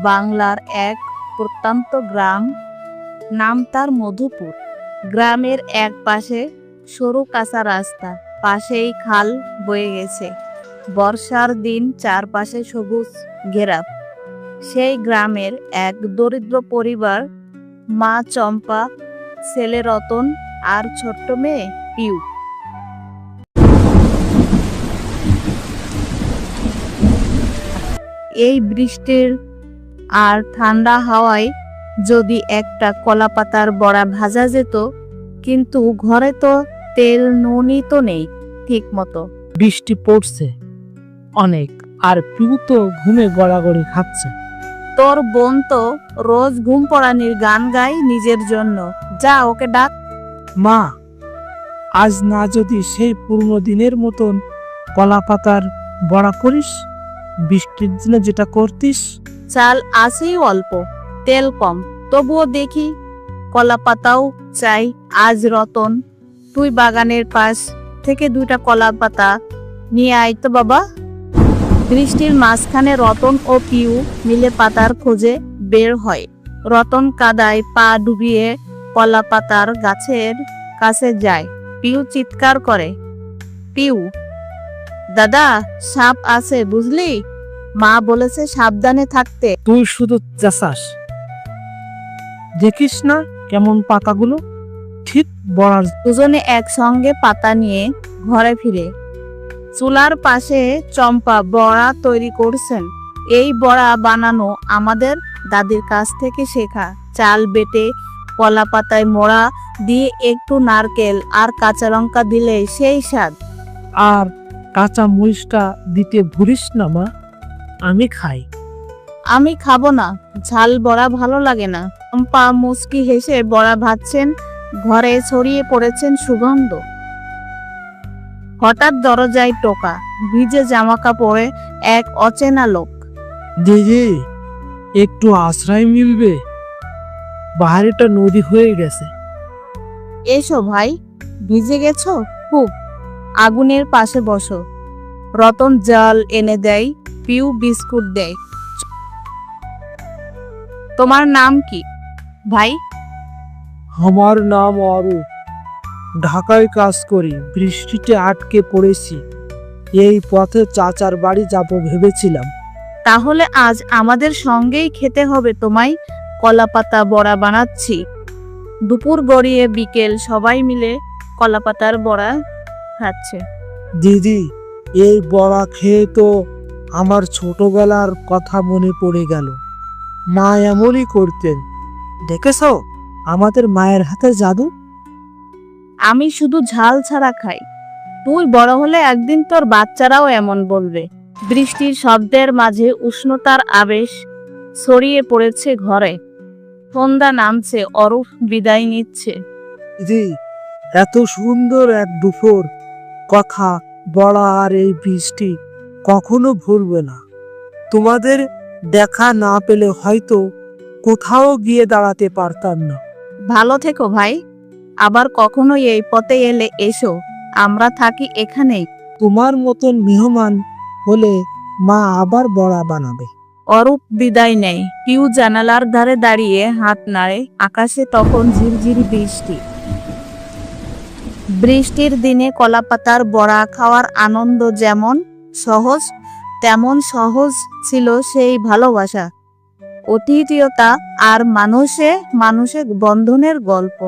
বাংলার এক প্রত্যন্ত গ্রাম, নাম তার মধুপুর। গ্রামের এক পাশে সরু কাঁচা রাস্তা, পাশেই খাল বয়ে গেছে। বর্ষার দিন চারপাশে সবুজ ঘেরা। সেই গ্রামের এক দরিদ্র পরিবার, মা চম্পা, ছেলে রতন আর ছোট্ট মেয়ে পিউ। এই বৃষ্টির আর ঠান্ডা হাওয়ায় যদি একটা কলাপাতার বড়া ভাজা যেত, কিন্তু ঘরে তো তেল নুনই তো নেই ঠিক মতো। বৃষ্টি পড়ছে অনেক, আর পিউ তো ঘুমে গড়াগড়ি খাচ্ছে। তোর বোন তো রোজ ঘুম পড়ানির গান গায় নিজের জন্য, যা ওকে ডাক। মা, আজ না যদি সেই পুরনো দিনের মতন কলা পাতার বড়া করিস, বৃষ্টির দিনে যেটা করতিস। চাল আছেই অল্প, তেল কম, তবুও দেখি কলা পাতাও চাই আজ। রতন, তুই বাগানের পাশ থেকে 2টা কলা পাতা নিয়ে আয় তো বাবা। বৃষ্টির মাঝখানে রতন ও পিউ মিলে পাতার খোঁজে বের হয়। রতন কাদায় পা ডুবিয়ে কলা পাতার গাছের কাছে যায়। পিউ চিৎকার করে, পিউ দাদা, সাপ আছে বুঝলি, মা বলেছে সাবধানে থাকতে। তুই শুধু চেঁচাস, দেখিস না কেমন পাতাগুলো ঠিক বড়ার। দুজনে একসঙ্গে পাতা নিয়ে ঘরে ফিরে। চুলার পাশে চম্পা বড়া তৈরি করছেন। এই বড়া বানানো আমাদের দাদির কাছ থেকে শেখা। চাল বেটে কলা পাতায় মোড়া দিয়ে একটু নারকেল আর কাঁচা লঙ্কা দিলে সেই স্বাদ। আর কাঁচা মরিচটা দিতে ভুলিস না মা, আমি খাই। আমি খাবো না, ঝাল বড়া ভালো লাগে না। চম্পা মুচকি হেসে বড়া ভাজছেন, ঘরে ছড়িয়ে পড়েছেন সুগন্ধ। হঠাৎ দরজায় টোকা, ভিজে জামা কাপড়ে এক অচেনা লোক। দিদি, একটু আশ্রয় মিলবে? বাহারিটা নদী হয়ে গেছে। এসো ভাই, ভিজে গেছো খুব, আগুনের পাশে বসো। রতন জল এনে দেয়, পিউ বিস্কুট দেয়। তোমার নাম কি ভাই? আমার নাম অরূপ, ঢাকায় কাজ করি। বৃষ্টিতে আটকে পড়েছি, এই পথে চাচার বাড়ি যাব ভেবেছিলাম। তাহলে আজ আমাদের সঙ্গেই খেতে হবে তোমায়। কলা পাতা বড়া বানাচ্ছি। দুপুর গড়িয়ে বিকেল, সবাই মিলে কলা পাতার বড়া খাচ্ছে। দিদি, এই বড়া খেয়ে তো আমার ছোটবেলার কথা মনে পড়ে গেল। মা এমনই করতেন, দেখেছ আমাদের মায়ের হাতে জাদু। আমি শুধু ঝাল ছাড়া খাই, তুই বড় হলে একদিন তোর বাচ্চারাও এমন বলবে। বৃষ্টির শব্দের মাঝে উষ্ণতার আবেশ ছড়িয়ে পড়েছে ঘরে। সন্ধ্যা নামছে, অরূপ বিদায় নিচ্ছে। দিদি, এত সুন্দর এক দুপুর, কথা বড়া আর এই বৃষ্টি কখনো ভুলবে না। তোমাদের দেখা না পেলে হয়তো কোথাও গিয়ে দাঁড়াতে পারতাম না। ভালো থেকো ভাই, আবার কখনো এই পথে এলে এসো, আমরা থাকি এখানেই। তোমার মতন মেহমান হলে মা আবার বড়া বানাবে। অরূপ বিদায় নেয়। পিউ জানালার ধারে দাঁড়িয়ে হাত নাড়ে। আকাশে তখন ঝিরঝিরি বৃষ্টি। বৃষ্টির দিনে কলাপাতার বড়া খাওয়ার আনন্দ যেমন সহজ, তেমন সহজ ছিল সেই ভালোবাসা, অতিথিয়তা আর মানুষে মানুষে বন্ধনের গল্প।